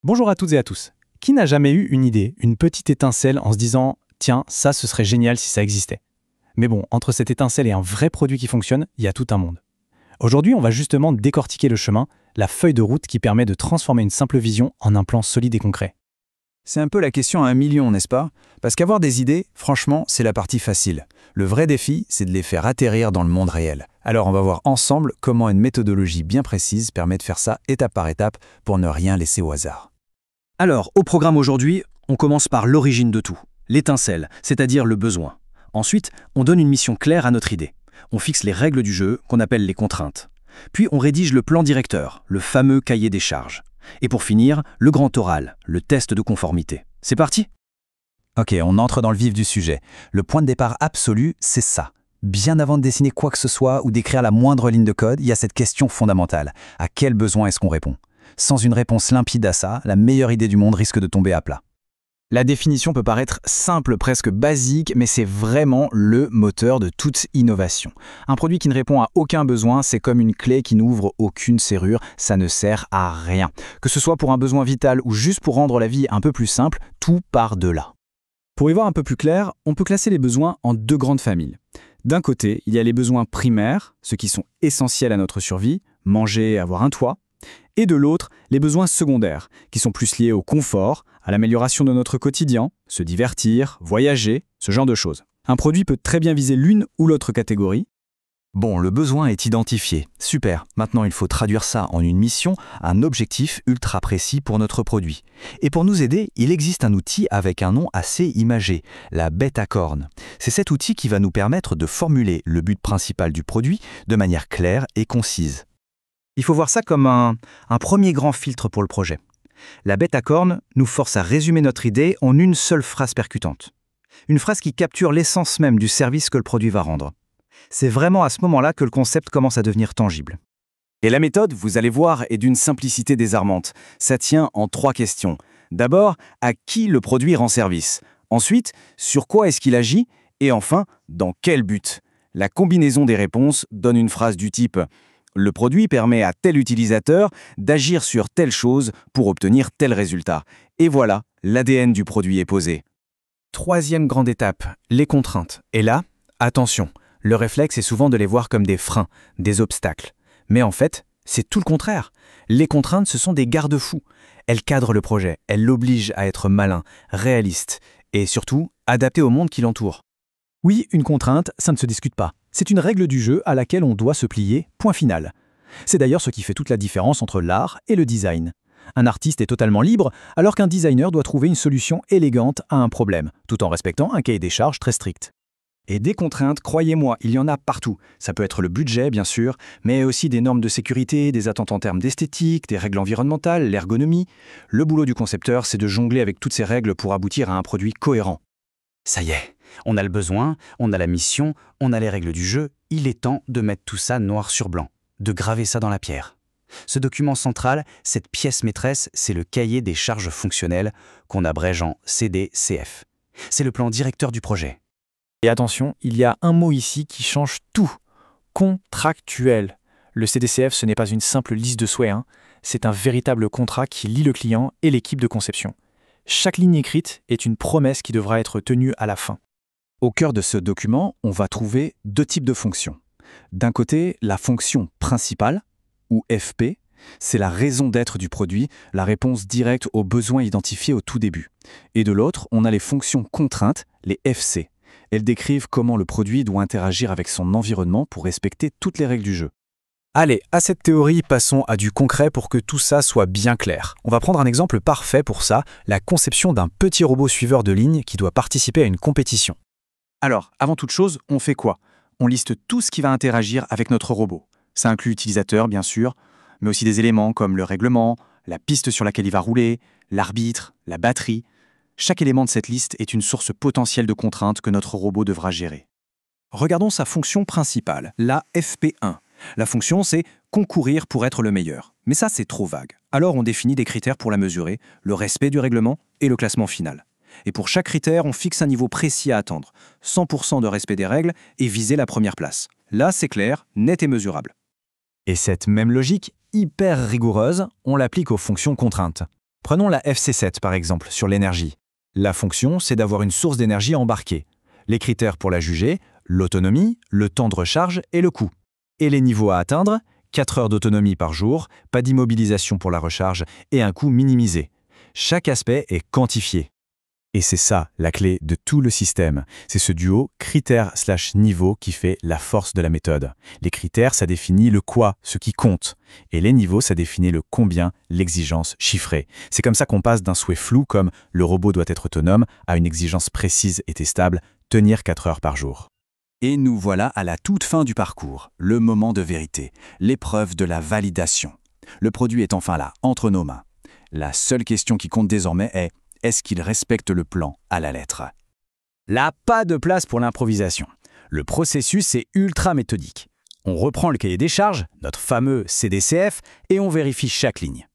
Bonjour à toutes et à tous. Qui n'a jamais eu une idée, une petite étincelle en se disant « Tiens, ça, ce serait génial si ça existait ». Mais bon, entre cette étincelle et un vrai produit qui fonctionne, il y a tout un monde. Aujourd'hui, on va justement décortiquer le chemin, la feuille de route qui permet de transformer une simple vision en un plan solide et concret. C'est un peu la question à 1 million, n'est-ce pas? Parce qu'avoir des idées, franchement, c'est la partie facile. Le vrai défi, c'est de les faire atterrir dans le monde réel. Alors on va voir ensemble comment une méthodologie bien précise permet de faire ça étape par étape pour ne rien laisser au hasard. Alors, au programme aujourd'hui, on commence par l'origine de tout, l'étincelle, c'est-à-dire le besoin. Ensuite, on donne une mission claire à notre idée. On fixe les règles du jeu, qu'on appelle les contraintes. Puis on rédige le plan directeur, le fameux cahier des charges. Et pour finir, le grand oral, le test de conformité. C'est parti? Ok, on entre dans le vif du sujet. Le point de départ absolu, c'est ça. Bien avant de dessiner quoi que ce soit ou d'écrire la moindre ligne de code, il y a cette question fondamentale. À quel besoin est-ce qu'on répond? Sans une réponse limpide à ça, la meilleure idée du monde risque de tomber à plat. La définition peut paraître simple, presque basique, mais c'est vraiment le moteur de toute innovation. Un produit qui ne répond à aucun besoin, c'est comme une clé qui n'ouvre aucune serrure, ça ne sert à rien. Que ce soit pour un besoin vital ou juste pour rendre la vie un peu plus simple, tout part de là. Pour y voir un peu plus clair, on peut classer les besoins en deux grandes familles. D'un côté, il y a les besoins primaires, ceux qui sont essentiels à notre survie, manger, avoir un toit. Et de l'autre, les besoins secondaires, qui sont plus liés au confort, à l'amélioration de notre quotidien, se divertir, voyager, ce genre de choses. Un produit peut très bien viser l'une ou l'autre catégorie. Bon, le besoin est identifié. Super. Maintenant, il faut traduire ça en une mission, un objectif ultra précis pour notre produit. Et pour nous aider, il existe un outil avec un nom assez imagé, la bête à cornes. C'est cet outil qui va nous permettre de formuler le but principal du produit de manière claire et concise. Il faut voir ça comme un premier grand filtre pour le projet. La bête à cornes nous force à résumer notre idée en une seule phrase percutante. Une phrase qui capture l'essence même du service que le produit va rendre. C'est vraiment à ce moment-là que le concept commence à devenir tangible. Et la méthode, vous allez voir, est d'une simplicité désarmante. Ça tient en 3 questions. D'abord, à qui le produit rend service? Ensuite, sur quoi est-ce qu'il agit? Et enfin, dans quel but? La combinaison des réponses donne une phrase du type « Le produit permet à tel utilisateur d'agir sur telle chose pour obtenir tel résultat. » Et voilà, l'ADN du produit est posé. Troisième grande étape, les contraintes. Et là, attention, le réflexe est souvent de les voir comme des freins, des obstacles. Mais en fait, c'est tout le contraire. Les contraintes, ce sont des garde-fous. Elles cadrent le projet, elles l'obligent à être malin, réaliste et surtout adapté au monde qui l'entoure. Oui, une contrainte, ça ne se discute pas. C'est une règle du jeu à laquelle on doit se plier, point final. C'est d'ailleurs ce qui fait toute la différence entre l'art et le design. Un artiste est totalement libre, alors qu'un designer doit trouver une solution élégante à un problème, tout en respectant un cahier des charges très strict. Et des contraintes, croyez-moi, il y en a partout. Ça peut être le budget, bien sûr, mais aussi des normes de sécurité, des attentes en termes d'esthétique, des règles environnementales, l'ergonomie. Le boulot du concepteur, c'est de jongler avec toutes ces règles pour aboutir à un produit cohérent. Ça y est, on a le besoin, on a la mission, on a les règles du jeu. Il est temps de mettre tout ça noir sur blanc, de graver ça dans la pierre. Ce document central, cette pièce maîtresse, c'est le cahier des charges fonctionnelles qu'on abrège en CDCF. C'est le plan directeur du projet. Et attention, il y a un mot ici qui change tout. Contractuel. Le CDCF, ce n'est pas une simple liste de souhaits, c'est un véritable contrat qui lie le client et l'équipe de conception. Chaque ligne écrite est une promesse qui devra être tenue à la fin. Au cœur de ce document, on va trouver 2 types de fonctions. D'un côté, la fonction principale, ou FP, c'est la raison d'être du produit, la réponse directe aux besoins identifiés au tout début. Et de l'autre, on a les fonctions contraintes, les FC. Elles décrivent comment le produit doit interagir avec son environnement pour respecter toutes les règles du jeu. Allez, à cette théorie, passons à du concret pour que tout ça soit bien clair. On va prendre un exemple parfait pour ça, la conception d'un petit robot suiveur de ligne qui doit participer à une compétition. Alors, avant toute chose, on fait quoi? On liste tout ce qui va interagir avec notre robot. Ça inclut l'utilisateur, bien sûr, mais aussi des éléments comme le règlement, la piste sur laquelle il va rouler, l'arbitre, la batterie. Chaque élément de cette liste est une source potentielle de contraintes que notre robot devra gérer. Regardons sa fonction principale, la FP1. La fonction, c'est concourir pour être le meilleur. Mais ça, c'est trop vague. Alors, on définit des critères pour la mesurer, le respect du règlement et le classement final. Et pour chaque critère, on fixe un niveau précis à atteindre. 100% de respect des règles et viser la première place. Là, c'est clair, net et mesurable. Et cette même logique, hyper rigoureuse, on l'applique aux fonctions contraintes. Prenons la FC7 par exemple, sur l'énergie. La fonction, c'est d'avoir une source d'énergie embarquée. Les critères pour la juger, l'autonomie, le temps de recharge et le coût. Et les niveaux à atteindre, 4 heures d'autonomie par jour, pas d'immobilisation pour la recharge et un coût minimisé. Chaque aspect est quantifié. Et c'est ça, la clé de tout le système. C'est ce duo critères/niveau qui fait la force de la méthode. Les critères, ça définit le quoi, ce qui compte. Et les niveaux, ça définit le combien, l'exigence chiffrée. C'est comme ça qu'on passe d'un souhait flou comme « le robot doit être autonome » à une exigence précise et testable, tenir 4 heures par jour. Et nous voilà à la toute fin du parcours, le moment de vérité, l'épreuve de la validation. Le produit est enfin là, entre nos mains. La seule question qui compte désormais est-ce qu'il respecte le plan à la lettre? Là, pas de place pour l'improvisation. Le processus est ultra méthodique. On reprend le cahier des charges, notre fameux CDCF, et on vérifie chaque ligne.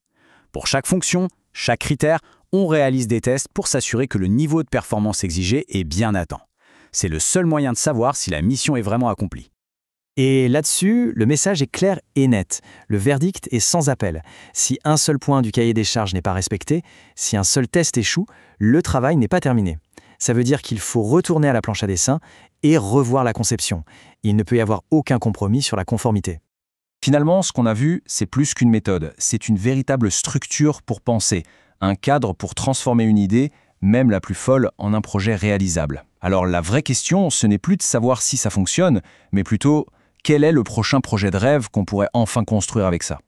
Pour chaque fonction, chaque critère, on réalise des tests pour s'assurer que le niveau de performance exigé est bien atteint. C'est le seul moyen de savoir si la mission est vraiment accomplie. Et là-dessus, le message est clair et net. Le verdict est sans appel. Si un seul point du cahier des charges n'est pas respecté, si un seul test échoue, le travail n'est pas terminé. Ça veut dire qu'il faut retourner à la planche à dessin et revoir la conception. Il ne peut y avoir aucun compromis sur la conformité. Finalement, ce qu'on a vu, c'est plus qu'une méthode, c'est une véritable structure pour penser, un cadre pour transformer une idée, même la plus folle, en un projet réalisable. Alors la vraie question, ce n'est plus de savoir si ça fonctionne, mais plutôt quel est le prochain projet de rêve qu'on pourrait enfin construire avec ça.